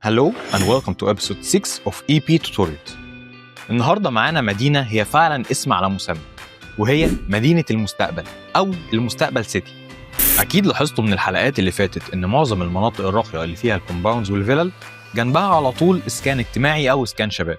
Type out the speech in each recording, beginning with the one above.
Hello and welcome to episode 6 of EP Tutorials. النهاردة معانا مدينة هي فعلا اسم على مسمى، وهي مدينة المستقبل أو المستقبل سيتي. أكيد لاحظتوا من الحلقات اللي فاتت إن معظم المناطق الراقية اللي فيها الكومباوندز والفيلل جنبها على طول إسكان اجتماعي أو إسكان شباب.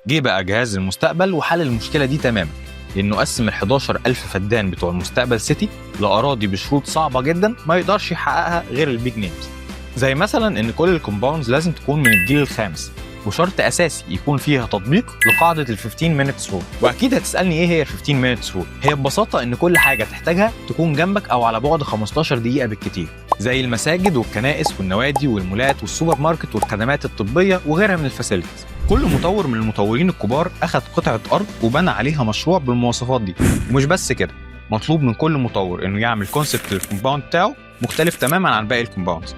جه بقى جهاز المستقبل وحل المشكلة دي تماما، لأنه قسم ال 11,000 فدان بتوع المستقبل سيتي لأراضي بشروط صعبة جدا ما يقدرش يحققها غير البيج نيمز. زي مثلا ان كل الكومباوندز لازم تكون من الجيل الخامس، وشرط اساسي يكون فيها تطبيق لقاعده ال 15 minutes rule. واكيد هتسالني ايه هي ال 15 minutes rule؟ هي ببساطه ان كل حاجه تحتاجها تكون جنبك او على بعد 15 دقيقه بالكتير، زي المساجد والكنائس والنوادي والمولات والسوبر ماركت والخدمات الطبيه وغيرها من الفاسيلتيز. كل مطور من المطورين الكبار اخذ قطعه ارض وبنى عليها مشروع بالمواصفات دي. ومش بس كده، مطلوب من كل مطور انه يعمل كونسبت للكومباوند بتاعه مختلف تماما عن باقي الكومباوندز.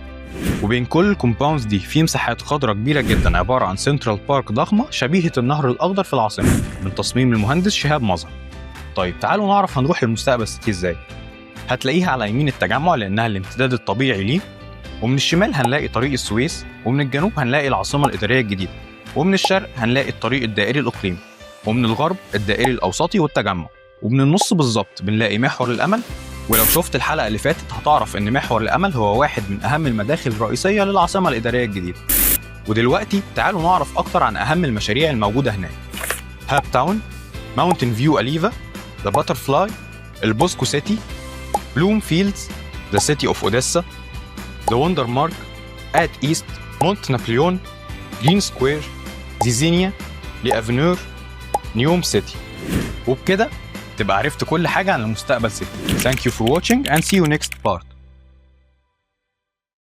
وبين كل الكومباوندز دي في مساحات خضراء كبيره جدا عباره عن سنترال بارك ضخمه شبيهه النهر الاخضر في العاصمه من تصميم المهندس شهاب مظهر. طيب تعالوا نعرف هنروح للمستقبل سيتي ازاي. هتلاقيها على يمين التجمع لانها الامتداد الطبيعي ليه، ومن الشمال هنلاقي طريق السويس، ومن الجنوب هنلاقي العاصمه الاداريه الجديده، ومن الشرق هنلاقي الطريق الدائري الاقليمي، ومن الغرب الدائري الاوسطي والتجمع، ومن النص بالظبط بنلاقي محور الامل. ولو شفت الحلقة اللي فاتت هتعرف إن محور الأمل هو واحد من أهم المداخل الرئيسية للعاصمة الإدارية الجديدة. ودلوقتي تعالوا نعرف أكتر عن أهم المشاريع الموجودة هناك: هاب تاون، ماونتن فيو أليفا، ذا باترفلاي، البوسكو سيتي، بلوم فيلدز، ذا سيتي أوف أوديسا، ذا وندر مارك، آت إيست، مونت نابليون، جرين سكوير، زيزينيا، لأفنور، نيوم سيتي. وبكده تبقى عرفت كل حاجة عن المستقبل سيتي. Thank you for watching and see you next part.